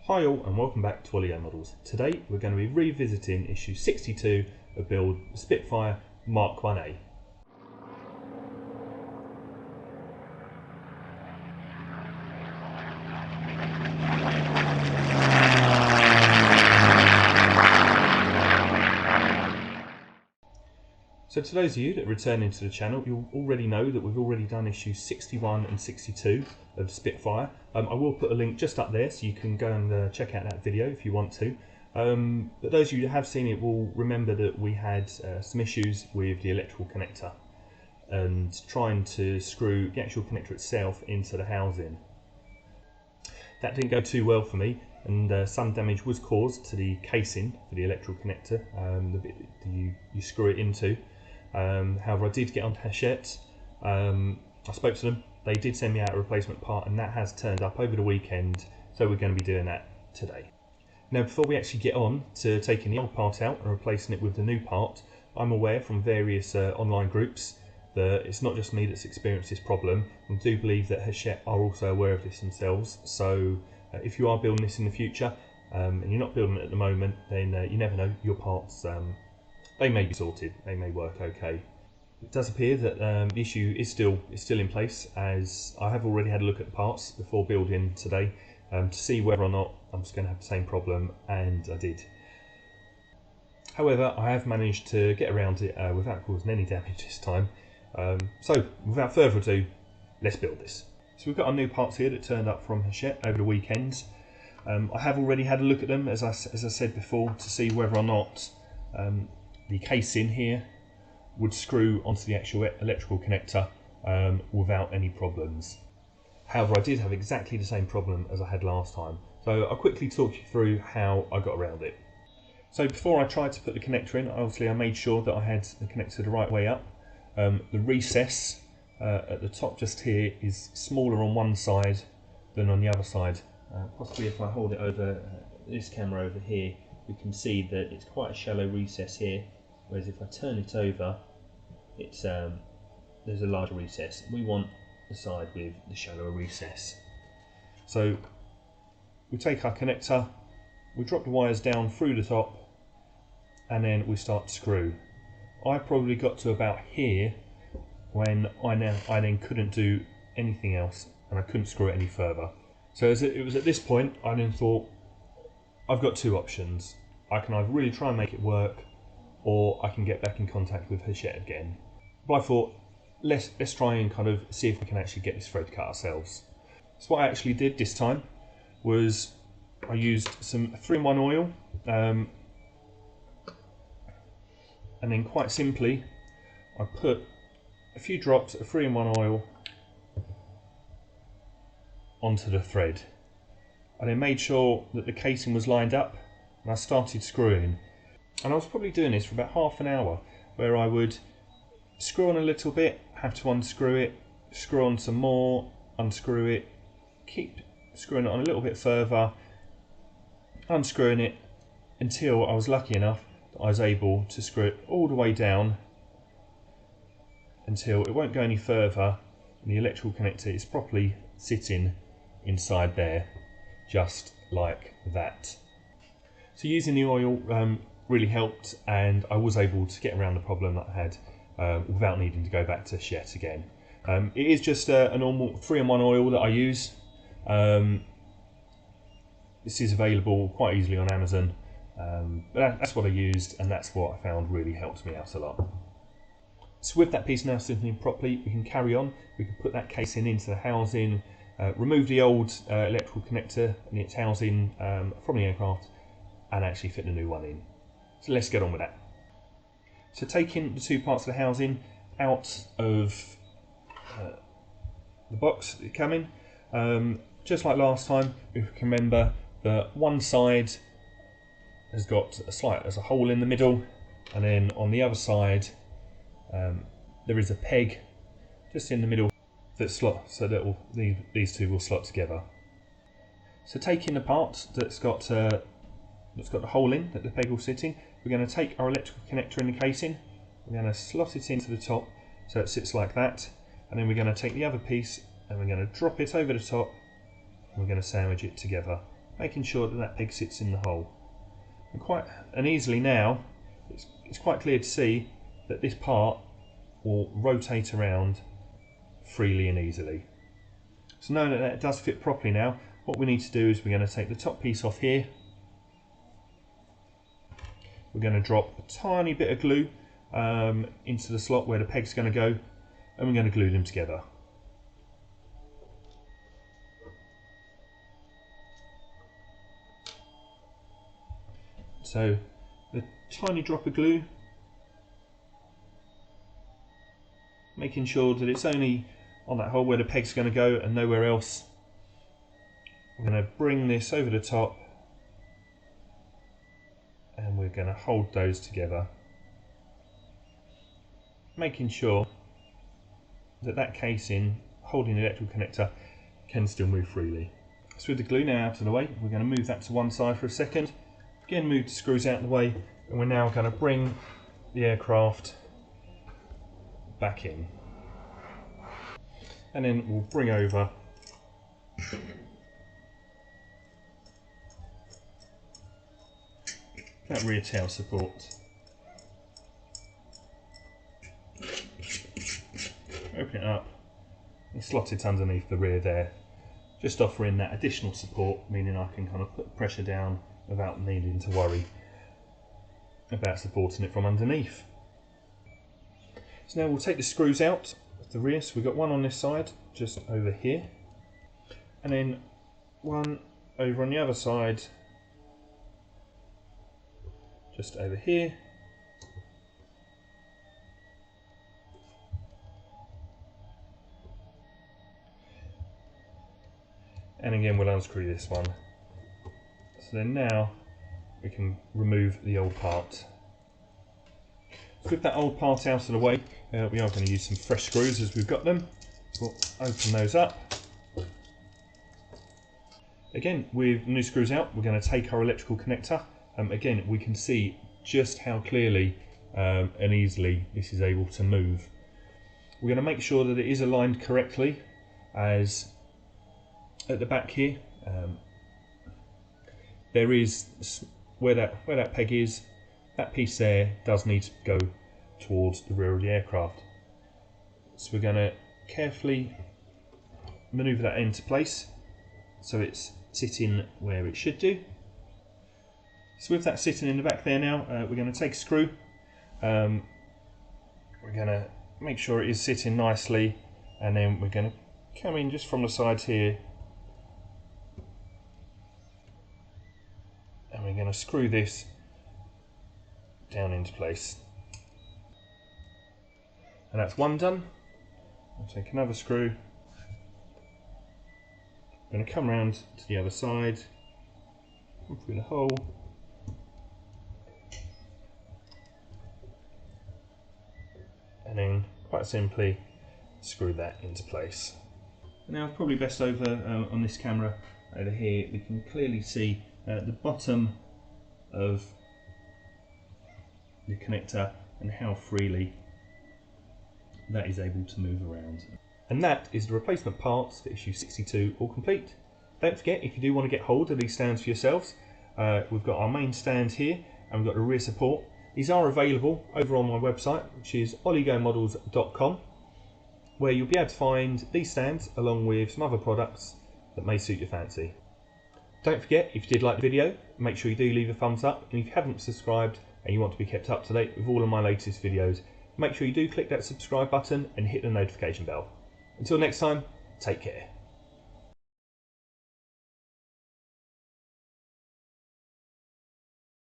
Hi all and welcome back to Ollie Models. Today we're going to be revisiting issue 62 of build Spitfire Mk1A. So to those of you that are returning to the channel, you'll already know that we've already done issues 61 and 62 of Spitfire. I will put a link just up there so you can go and check out that video if you want to. But those of you that have seen it will remember that we had some issues with the electrical connector and trying to screw the actual connector itself into the housing. That didn't go too well for me, and some damage was caused to the casing for the electrical connector, the bit that you screw it into. However, I did get on Hachette. I spoke to them. They did send me out a replacement part, and that has turned up over the weekend, so we're going to be doing that today. Now, before we actually get on to taking the old part out and replacing it with the new part, I'm aware from various online groups that it's not just me that's experienced this problem. I do believe that Hachette are also aware of this themselves, so if you are building this in the future and you're not building it at the moment, then you never know, your parts they may be sorted, they may work okay. It does appear that the issue is still in place, as I have already had a look at the parts before building today to see whether or not I'm just going to have the same problem, and I did. However, I have managed to get around it without causing any damage this time. So without further ado, let's build this. So we've got our new parts here that turned up from Hachette over the weekend. I have already had a look at them, as I said before, to see whether or not the casing here would screw onto the actual electrical connector without any problems. However, I did have exactly the same problem as I had last time, so I'll quickly talk you through how I got around it. So before I tried to put the connector in, obviously I made sure that I had the connector the right way up. The recess at the top just here is smaller on one side than on the other side. Possibly if I hold it over this camera over here, we can see that it's quite a shallow recess here, whereas if I turn it over, it's there's a larger recess. We want the side with the shallower recess. So we take our connector, we drop the wires down through the top, and then we start to screw. I probably got to about here when I then couldn't do anything else, and I couldn't screw it any further. So it was at this point I then thought, I've got two options. I can either really try and make it work, or I can get back in contact with Hachette again. But I thought, let's try and kind of see if we can actually get this thread cut ourselves. So what I actually did this time was I used some 3-in-1 oil, and then quite simply I put a few drops of 3-in-1 oil onto the thread. I then made sure that the casing was lined up, and I started screwing. And I was probably doing this for about half an hour, where I would screw on a little bit, have to unscrew it, screw on some more, unscrew it, keep screwing it on a little bit further, unscrewing it, until I was lucky enough that I was able to screw it all the way down until it won't go any further and the electrical connector is properly sitting inside there, just like that. So using the oil really helped, and I was able to get around the problem that I had without needing to go back to Hachette again. It is just a normal 3-in-1 oil that I use. This is available quite easily on Amazon, but that's what I used, and that's what I found really helped me out a lot. So with that piece now sitting properly, we can carry on. We can put that casing into the housing, remove the old electrical connector and its housing from the aircraft, and actually fit the new one in. So let's get on with that. So taking the two parts of the housing out of the box that they come in, just like last time, if you can remember that one side has got there's a hole in the middle, and then on the other side there is a peg just in the middle that slots, so that these two will slot together. So taking the part that's got the hole in that the peg will sit in, we're going to take our electrical connector in the casing, we're going to slot it into the top so it sits like that, and then we're going to take the other piece and we're going to drop it over the top, and we're going to sandwich it together making sure that that peg sits in the hole. And easily now, it's quite clear to see that this part will rotate around freely and easily. So knowing that that does fit properly now, what we need to do is we're going to take the top piece off here. We're going to drop a tiny bit of glue into the slot where the peg's going to go, and we're going to glue them together. So a tiny drop of glue, making sure that it's only on that hole where the peg's going to go and nowhere else. I'm going to bring this over the top and we're going to hold those together, making sure that that casing holding the electrical connector can still move freely. So with the glue now out of the way, we're going to move that to one side for a second. Again, move the screws out of the way, and we're now going to bring the aircraft back in. And then we'll bring over that rear tail support. Open it up and slot it underneath the rear there, just offering that additional support, meaning I can kind of put pressure down without needing to worry about supporting it from underneath. So now we'll take the screws out of the rear. So we've got one on this side, just over here, and then one over on the other side, just over here. And again, we'll unscrew this one. So then now we can remove the old part. So with that old part out of the way, we are going to use some fresh screws as we've got them. So we'll open those up. Again, with new screws out, we're going to take our electrical connector. Again, we can see just how clearly and easily this is able to move. We're going to make sure that it is aligned correctly, as at the back here, there is where that peg is, that piece there does need to go towards the rear of the aircraft. So we're going to carefully manoeuvre that into place so it's sitting where it should do. So with that sitting in the back there now, we're going to take a screw. We're going to make sure it is sitting nicely, and then we're going to come in just from the sides here, and we're going to screw this down into place. And that's one done. I'll take another screw. I'm going to come around to the other side, come through the hole, and then quite simply screw that into place. Now probably best over on this camera over here, we can clearly see the bottom of the connector and how freely that is able to move around. And that is the replacement parts for issue 62 all complete. Don't forget, if you do want to get hold of these stands for yourselves, we've got our main stand here and we've got the rear support. These are available over on my website, which is oligomodels.com, where you'll be able to find these stands along with some other products that may suit your fancy. Don't forget, if you did like the video, make sure you do leave a thumbs up, and if you haven't subscribed and you want to be kept up to date with all of my latest videos, make sure you do click that subscribe button and hit the notification bell. Until next time, take care.